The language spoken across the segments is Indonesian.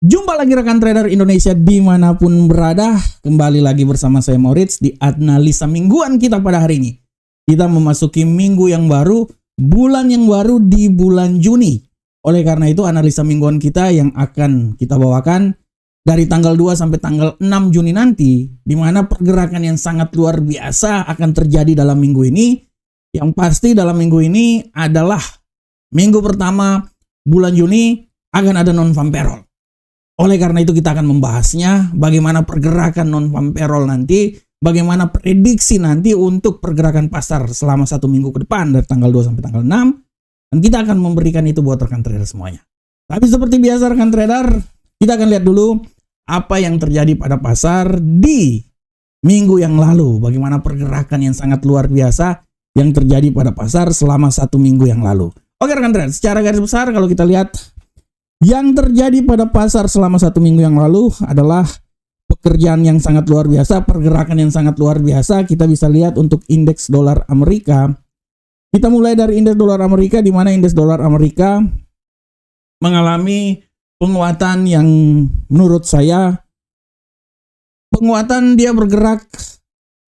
Jumpa lagi rekan trader Indonesia dimanapun berada. Kembali lagi bersama saya Moritz di analisa mingguan kita pada hari ini. Kita memasuki minggu yang baru, bulan yang baru di bulan Juni. Oleh karena itu analisa mingguan kita yang akan kita bawakan dari tanggal 2 sampai tanggal 6 Juni nanti, di mana pergerakan yang sangat luar biasa akan terjadi dalam minggu ini. Yang pasti dalam minggu ini adalah minggu pertama bulan Juni akan ada non-farm payroll. Oleh karena itu kita akan membahasnya, bagaimana pergerakan non-farm payroll nanti, bagaimana prediksi nanti untuk pergerakan pasar selama 1 minggu ke depan dari tanggal 2 sampai tanggal 6. Dan kita akan memberikan itu buat rekan trader semuanya. Tapi seperti biasa rekan trader, kita akan lihat dulu apa yang terjadi pada pasar di minggu yang lalu. Bagaimana pergerakan yang sangat luar biasa yang terjadi pada pasar selama 1 minggu yang lalu. Oke rekan trader, secara garis besar kalau kita lihat yang terjadi pada pasar selama 1 minggu yang lalu adalah pekerjaan yang sangat luar biasa, pergerakan yang sangat luar biasa. Kita bisa lihat untuk indeks dolar Amerika. Kita mulai dari indeks dolar Amerika, di mana indeks dolar Amerika mengalami penguatan yang menurut saya penguatan dia bergerak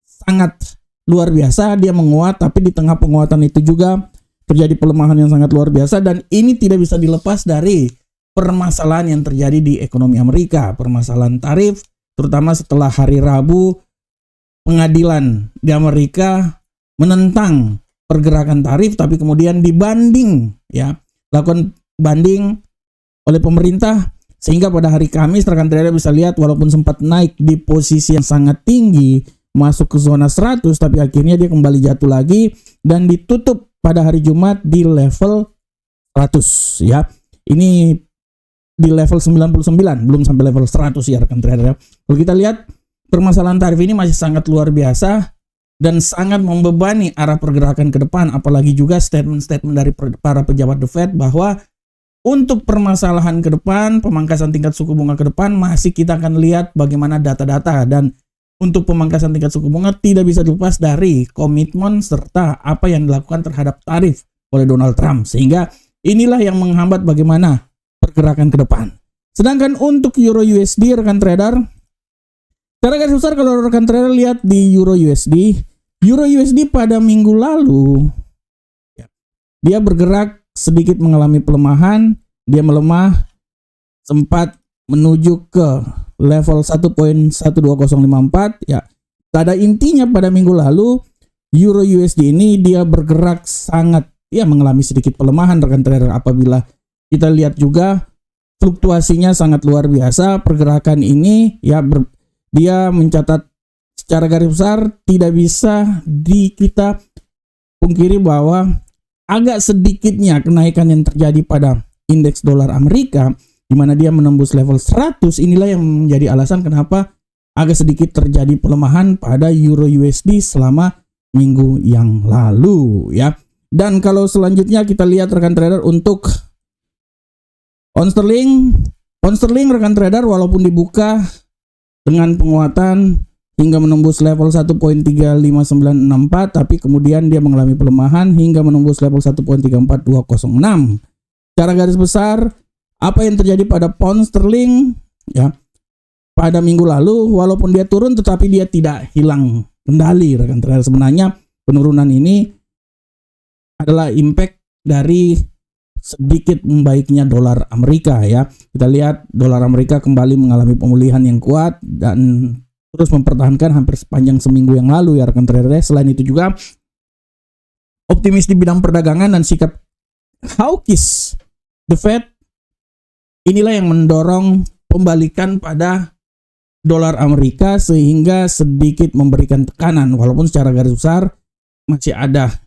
sangat luar biasa. Dia menguat, tapi di tengah penguatan itu juga terjadi pelemahan yang sangat luar biasa, dan ini tidak bisa dilepas dari permasalahan yang terjadi di ekonomi Amerika, permasalahan tarif, terutama setelah hari Rabu pengadilan di Amerika menentang pergerakan tarif, tapi kemudian dibanding, lakukan banding oleh pemerintah, sehingga pada hari Kamis rekan trader bisa lihat walaupun sempat naik di posisi yang sangat tinggi, masuk ke zona 100, tapi akhirnya dia kembali jatuh lagi dan ditutup pada hari Jumat di level 100 ya. Ini di level 99, belum sampai level 100 ya rekan trader ya. Kalau kita lihat permasalahan tarif ini masih sangat luar biasa dan sangat membebani arah pergerakan ke depan, apalagi juga statement-statement dari para pejabat The Fed bahwa untuk permasalahan ke depan, pemangkasan tingkat suku bunga ke depan masih kita akan lihat bagaimana data-data, dan untuk pemangkasan tingkat suku bunga tidak bisa dilepas dari komitmen serta apa yang dilakukan terhadap tarif oleh Donald Trump, sehingga inilah yang menghambat bagaimana pergerakan ke depan. Sedangkan untuk Euro USD rekan trader, secara garis besar kalau rekan trader lihat di Euro USD pada minggu lalu dia bergerak sedikit mengalami pelemahan, dia melemah sempat menuju ke level 1.12054 ya. Pada intinya pada minggu lalu Euro USD ini dia bergerak sangat mengalami sedikit pelemahan rekan trader. Apabila kita lihat juga fluktuasinya sangat luar biasa, pergerakan ini dia mencatat secara garis besar tidak bisa kita pungkiri bahwa agak sedikitnya kenaikan yang terjadi pada indeks dolar Amerika, di mana dia menembus level 100, inilah yang menjadi alasan kenapa agak sedikit terjadi pelemahan pada Euro USD selama minggu yang lalu ya. Dan kalau selanjutnya kita lihat rekan trader untuk Pound sterling rekan trader walaupun dibuka dengan penguatan hingga menembus level 1.35964, tapi kemudian dia mengalami pelemahan hingga menembus level 1.34206. Secara garis besar apa yang terjadi pada pound sterling ya pada minggu lalu, walaupun dia turun tetapi dia tidak hilang kendali rekan trader. Sebenarnya penurunan ini adalah impact dari sedikit membaiknya dolar Amerika ya. Kita lihat dolar Amerika kembali mengalami pemulihan yang kuat dan terus mempertahankan hampir sepanjang seminggu yang lalu ya rekan trader. Selain itu juga optimis di bidang perdagangan dan sikap hawkish The Fed inilah yang mendorong pembalikan pada dolar Amerika sehingga sedikit memberikan tekanan, walaupun secara garis besar masih ada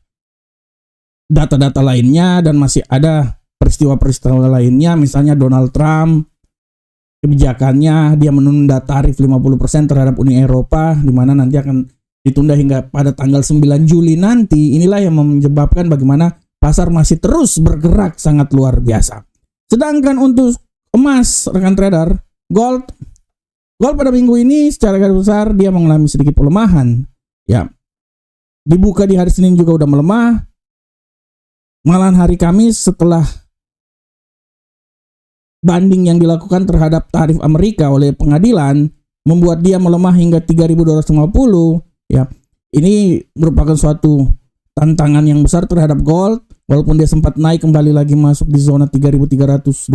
data-data lainnya dan masih ada peristiwa-peristiwa lainnya, misalnya Donald Trump kebijakannya dia menunda tarif 50% terhadap Uni Eropa, di mana nanti akan ditunda hingga pada tanggal 9 Juli nanti. Inilah yang menyebabkan bagaimana pasar masih terus bergerak sangat luar biasa. Sedangkan untuk emas rekan trader, gold pada minggu ini secara garis besar dia mengalami sedikit pelemahan ya. Dibuka di hari Senin juga udah melemah. Malahan hari Kamis setelah banding yang dilakukan terhadap tarif Amerika oleh pengadilan membuat dia melemah hingga 3.250 ya. Ini merupakan suatu tantangan yang besar terhadap gold, walaupun dia sempat naik kembali lagi masuk di zona 3.320,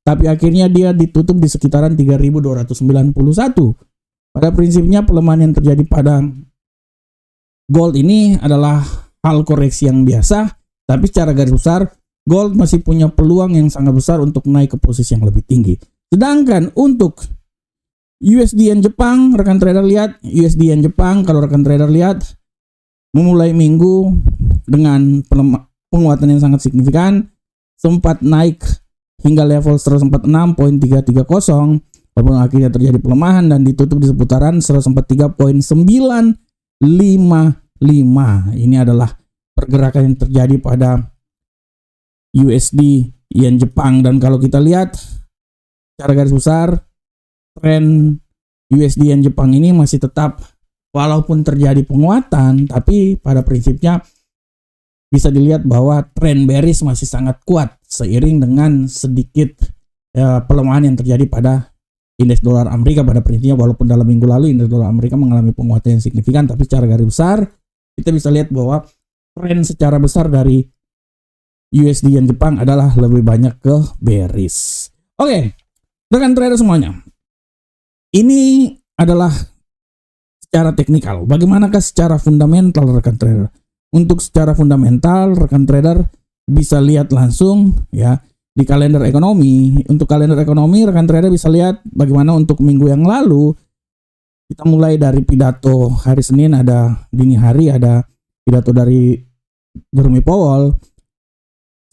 tapi akhirnya dia ditutup di sekitaran 3.291. Pada prinsipnya pelemahan yang terjadi pada gold ini adalah hal koreksi yang biasa, tapi secara garis besar gold masih punya peluang yang sangat besar untuk naik ke posisi yang lebih tinggi. Sedangkan untuk USD Yen Jepang, rekan trader lihat USD Yen Jepang, kalau rekan trader lihat memulai minggu dengan penguatan yang sangat signifikan, sempat naik hingga level 146.330, walaupun akhirnya terjadi pelemahan dan ditutup di seputaran 143.955. Ini adalah pergerakan yang terjadi pada USD Yen Jepang, dan kalau kita lihat secara garis besar tren USD Yen Jepang ini masih tetap, walaupun terjadi penguatan, tapi pada prinsipnya bisa dilihat bahwa tren bearish masih sangat kuat seiring dengan sedikit pelemahan yang terjadi pada indeks dolar Amerika. Pada prinsipnya walaupun dalam minggu lalu indeks dolar Amerika mengalami penguatan yang signifikan, tapi secara garis besar kita bisa lihat bahwa tren secara besar dari USD Yen Jepang adalah lebih banyak ke bearish. Oke, rekan trader semuanya, ini adalah secara teknikal. Bagaimanakah secara fundamental rekan trader? Untuk secara fundamental rekan trader bisa lihat langsung ya di kalender ekonomi. Untuk kalender ekonomi rekan trader bisa lihat bagaimana untuk minggu yang lalu. Kita mulai dari pidato hari Senin, ada dini hari ada pidato dari Jerome Powell.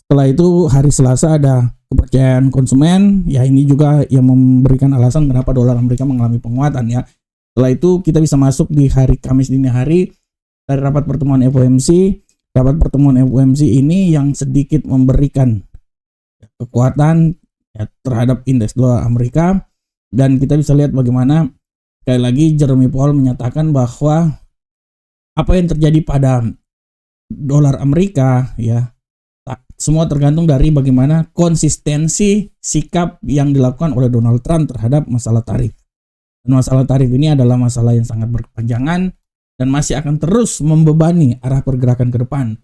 Setelah itu hari Selasa ada kepercayaan konsumen, ya ini juga yang memberikan alasan kenapa dolar Amerika mengalami penguatan ya. Setelah itu kita bisa masuk di hari Kamis dini hari dari rapat pertemuan FOMC. Rapat pertemuan FOMC ini yang sedikit memberikan kekuatan ya, terhadap indeks dolar Amerika, dan kita bisa lihat bagaimana sekali lagi Jerome Powell menyatakan bahwa apa yang terjadi pada dolar Amerika ya semua tergantung dari bagaimana konsistensi sikap yang dilakukan oleh Donald Trump terhadap masalah tarif. Dan masalah tarif ini adalah masalah yang sangat berkepanjangan dan masih akan terus membebani arah pergerakan ke depan.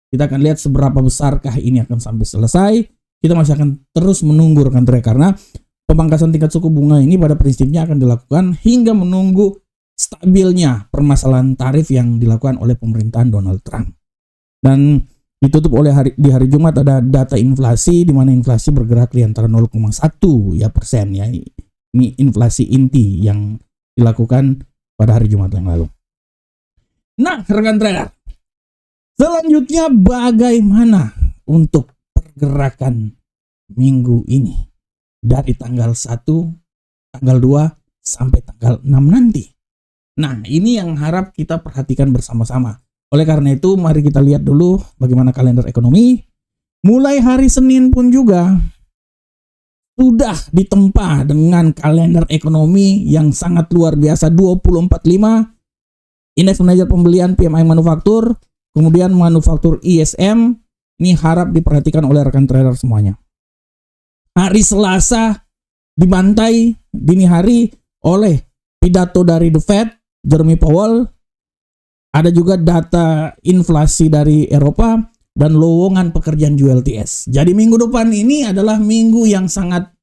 Kita akan lihat seberapa besarkah ini akan sampai selesai. Kita masih akan terus menunggu rekan trader, karena pemangkasan tingkat suku bunga ini pada prinsipnya akan dilakukan hingga menunggu stabilnya permasalahan tarif yang dilakukan oleh pemerintahan Donald Trump. Dan ditutup oleh di hari Jumat ada data inflasi, di mana inflasi bergerak di antara 0,1 ya persen ya. Ini inflasi inti yang dilakukan pada hari Jumat yang lalu. Nah, rekan trader, selanjutnya bagaimana untuk pergerakan minggu ini dari tanggal 1, tanggal 2 sampai tanggal 6 nanti. Nah, ini yang harap kita perhatikan bersama-sama. Oleh karena itu, mari kita lihat dulu bagaimana kalender ekonomi. Mulai hari Senin pun juga sudah ditempa dengan kalender ekonomi yang sangat luar biasa. 2045, indeks mengajar pembelian PMI manufaktur, kemudian manufaktur ISM. Ini harap diperhatikan oleh rekan trader semuanya. Hari Selasa dibantai dini hari oleh pidato dari The Fed, Jerome Powell. Ada juga data inflasi dari Eropa dan lowongan pekerjaan ULTS. Jadi minggu depan ini adalah minggu yang sangat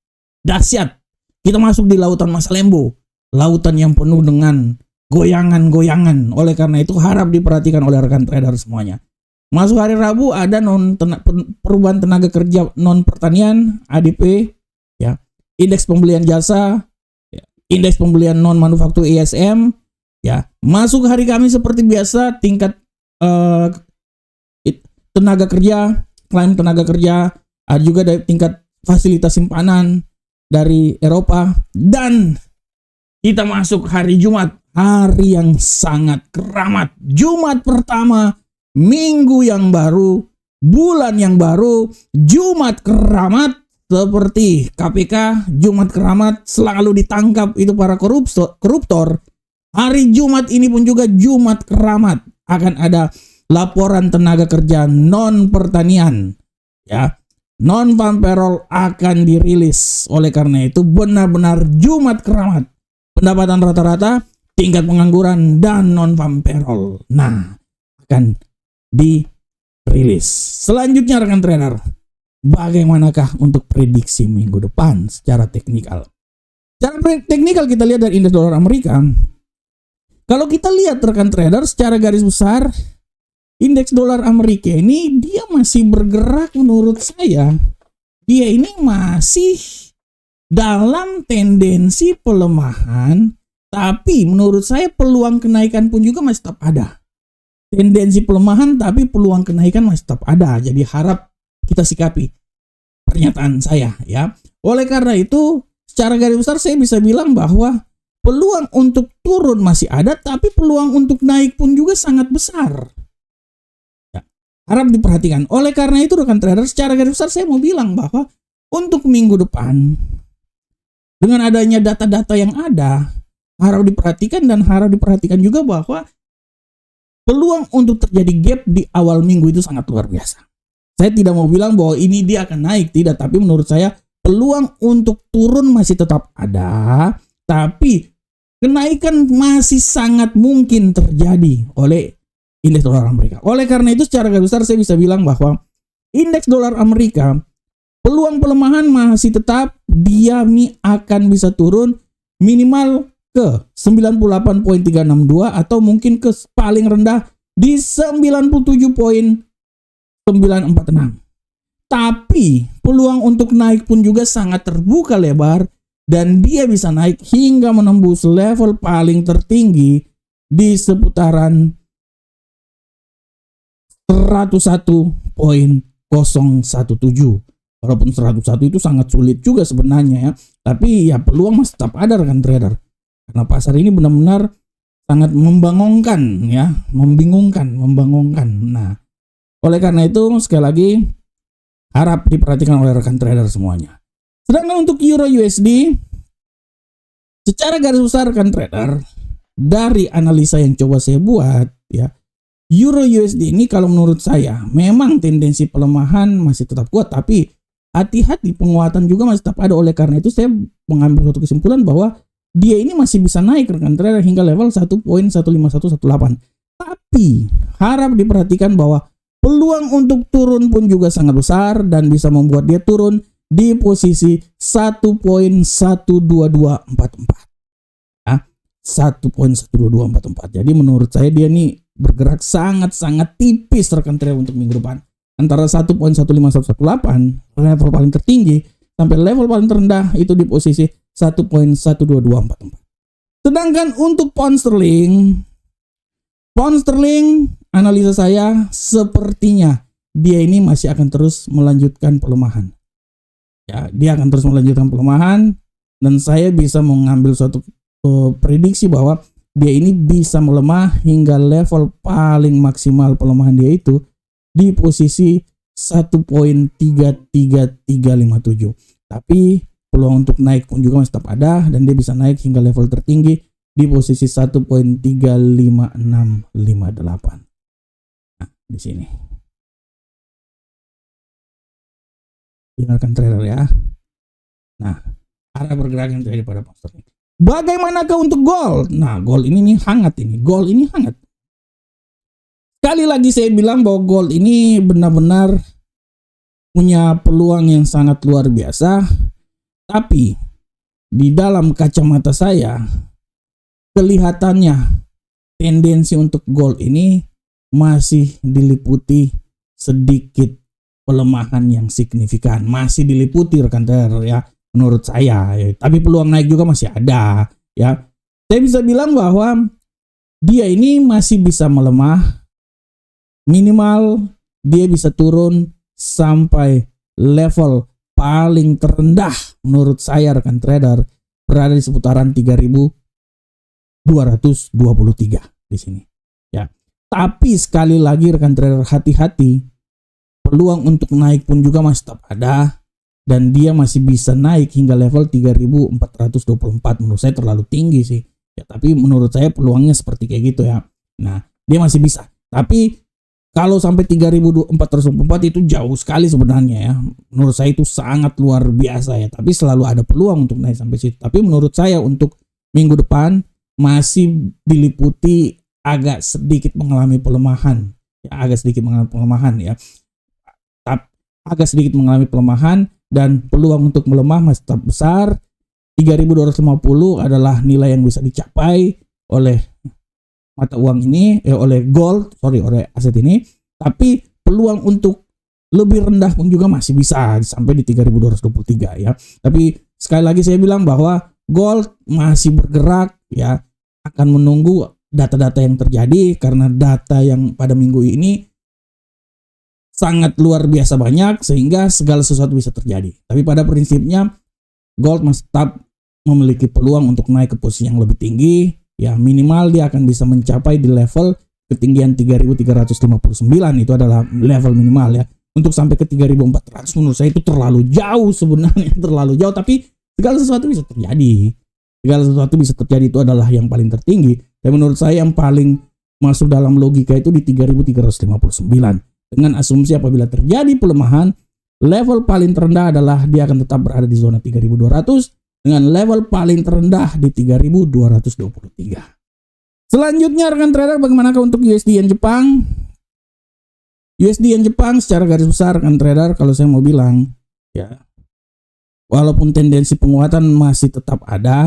dahsyat. Kita masuk di lautan masa lembo, lautan yang penuh dengan goyangan-goyangan. Oleh karena itu harap diperhatikan oleh rekan trader semuanya. Masuk hari Rabu ada perubahan tenaga kerja non pertanian ADP, ya, indeks pembelian jasa, ya, indeks pembelian non manufaktur ISM. Ya, masuk hari Kamis seperti biasa tingkat tenaga kerja, klaim tenaga kerja, ada juga dari tingkat fasilitas simpanan dari Eropa, dan kita masuk hari Jumat, hari yang sangat keramat. Jumat pertama, minggu yang baru, bulan yang baru, Jumat keramat seperti KPK, Jumat keramat selalu ditangkap itu para koruptor. Hari Jumat ini pun juga Jumat keramat, akan ada laporan tenaga kerja non pertanian ya. non-farm payroll akan dirilis. Oleh karena itu benar-benar Jumat keramat. Pendapatan rata-rata, tingkat pengangguran, dan non-farm payroll. Nah, akan dirilis. Selanjutnya rekan trader, bagaimanakah untuk prediksi minggu depan secara teknikal? Secara teknikal kita lihat dari indeks dolar Amerika. Kalau kita lihat rekan trader secara garis besar, indeks dolar Amerika ini dia masih bergerak menurut saya. Dia ini masih dalam tendensi pelemahan, tapi menurut saya peluang kenaikan pun juga masih tetap ada. Tendensi pelemahan tapi peluang kenaikan masih tetap ada. Jadi harap kita sikapi pernyataan saya ya. Oleh karena itu, secara garis besar saya bisa bilang bahwa peluang untuk turun masih ada, tapi peluang untuk naik pun juga sangat besar. Ya, harap diperhatikan. Oleh karena itu rekan trader, secara garis besar saya mau bilang bahwa untuk minggu depan, dengan adanya data-data yang ada, harap diperhatikan dan harap diperhatikan juga bahwa peluang untuk terjadi gap di awal minggu itu sangat luar biasa. Saya tidak mau bilang bahwa ini dia akan naik, tidak. Tapi menurut saya peluang untuk turun masih tetap ada, tapi kenaikan masih sangat mungkin terjadi oleh indeks dolar Amerika. Oleh karena itu secara garis besar saya bisa bilang bahwa indeks dolar Amerika peluang pelemahan masih tetap, dia akan bisa turun minimal ke 98.362 atau mungkin ke paling rendah di 97.946. Tapi peluang untuk naik pun juga sangat terbuka lebar. Dan dia bisa naik hingga menembus level paling tertinggi di seputaran 101.017. Walaupun 101 itu sangat sulit juga sebenarnya ya. Tapi ya peluang masih tetap ada rekan trader. Karena pasar ini benar-benar sangat membingungkan ya. Membingungkan. Nah, oleh karena itu sekali lagi harap diperhatikan oleh rekan trader semuanya. Sedangkan untuk Euro USD, secara garis besar rekan trader, dari analisa yang coba saya buat ya, Euro USD ini kalau menurut saya memang tendensi pelemahan masih tetap kuat, tapi hati-hati penguatan juga masih tetap ada. Oleh karena itu saya mengambil suatu kesimpulan bahwa dia ini masih bisa naik rekan trader hingga level 1.15118. Tapi harap diperhatikan bahwa peluang untuk turun pun juga sangat besar dan bisa membuat dia turun di posisi 1.12244. Ya, 1.12244. Jadi menurut saya dia nih bergerak sangat-sangat tipis rekan trader untuk minggu depan. Antara 1.15118 level paling tertinggi sampai level paling terendah itu di posisi 1.12244. Sedangkan untuk pound sterling analisa saya sepertinya dia ini masih akan terus melanjutkan pelemahan. Ya, dia akan terus melanjutkan pelemahan dan saya bisa mengambil suatu prediksi bahwa dia ini bisa melemah hingga level paling maksimal pelemahan dia itu di posisi 1.33357. Tapi peluang untuk naik pun juga masih tetap ada dan dia bisa naik hingga level tertinggi di posisi 1.35658. Nah, di sini. Dengarkan trader ya. Nah, arah bergerak yang terjadi pada pound sterling. Bagaimanakah untuk gold? Nah, gold ini nih hangat ini. Gold ini hangat. Sekali lagi saya bilang bahwa gold ini benar-benar punya peluang yang sangat luar biasa. Tapi di dalam kacamata saya kelihatannya tendensi untuk gold ini masih diliputi sedikit pelemahan yang signifikan, masih diliputi rekan trader ya menurut saya ya. Tapi peluang naik juga masih ada ya. Saya bisa bilang bahwa dia ini masih bisa melemah, minimal dia bisa turun sampai level paling terendah menurut saya rekan trader berada di seputaran 3.223 di sini ya. Tapi sekali lagi rekan trader hati-hati, peluang untuk naik pun juga masih tetap ada dan dia masih bisa naik hingga level 3.424. Menurut saya terlalu tinggi sih ya, tapi menurut saya peluangnya seperti kayak gitu ya. Nah, dia masih bisa. Tapi Kalau sampai 3.424 itu jauh sekali sebenarnya ya. Menurut saya itu sangat luar biasa ya. Tapi selalu ada peluang untuk naik sampai situ. Tapi menurut saya untuk minggu depan masih diliputi agak sedikit mengalami pelemahan. Ya, agak sedikit mengalami pelemahan ya. Agak sedikit mengalami pelemahan dan peluang untuk melemah masih tetap besar. 3.250 adalah nilai yang bisa dicapai oleh mata uang ini, oleh aset ini. Tapi peluang untuk lebih rendah pun juga masih bisa sampai di 3.223 ya. Tapi sekali lagi saya bilang bahwa gold masih bergerak ya, akan menunggu data-data yang terjadi karena data yang pada minggu ini sangat luar biasa banyak sehingga segala sesuatu bisa terjadi. Tapi pada prinsipnya gold masih tetap memiliki peluang untuk naik ke posisi yang lebih tinggi. Ya, minimal dia akan bisa mencapai di level ketinggian 3.359, itu adalah level minimal ya. Untuk sampai ke 3.400 menurut saya itu terlalu jauh sebenarnya, terlalu jauh, tapi segala sesuatu bisa terjadi. Segala sesuatu bisa terjadi, itu adalah yang paling tertinggi. Dan menurut saya yang paling masuk dalam logika itu di 3.359. Dengan asumsi apabila terjadi pelemahan, level paling terendah adalah dia akan tetap berada di zona 3.200 dengan level paling terendah di 3.223. Selanjutnya rekan trader, bagaimanakah untuk USD Yen Jepang? USD Yen Jepang secara garis besar rekan trader, kalau saya mau bilang ya, walaupun tendensi penguatan masih tetap ada,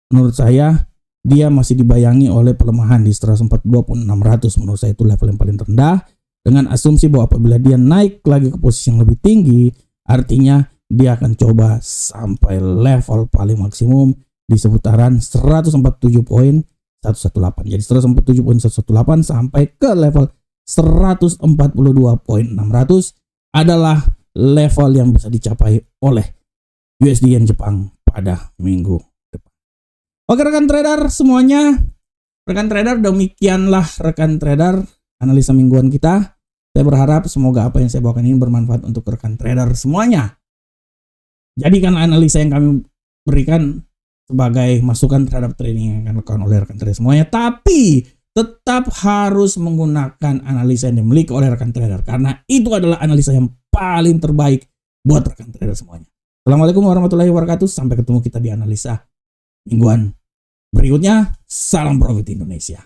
menurut saya dia masih dibayangi oleh pelemahan di 142.600. Menurut saya itu level yang paling rendah, dengan asumsi bahwa apabila dia naik lagi ke posisi yang lebih tinggi, artinya dia akan coba sampai level paling maksimum di seputaran 147.118. Jadi 147.118 sampai ke level 142.600 adalah level yang bisa dicapai oleh USD Yen Jepang pada minggu depan. Oke rekan trader semuanya, rekan trader, demikianlah rekan trader analisa mingguan kita. Saya berharap semoga apa yang saya bawakan ini bermanfaat untuk rekan trader semuanya. Jadikan analisa yang kami berikan sebagai masukan terhadap trading yang akan dilakukan oleh rekan trader semuanya. Tapi tetap harus menggunakan analisa yang dimiliki oleh rekan trader. Karena itu adalah analisa yang paling terbaik buat rekan trader semuanya. Assalamualaikum warahmatullahi wabarakatuh. Sampai ketemu kita di analisa mingguan berikutnya. Salam profit Indonesia.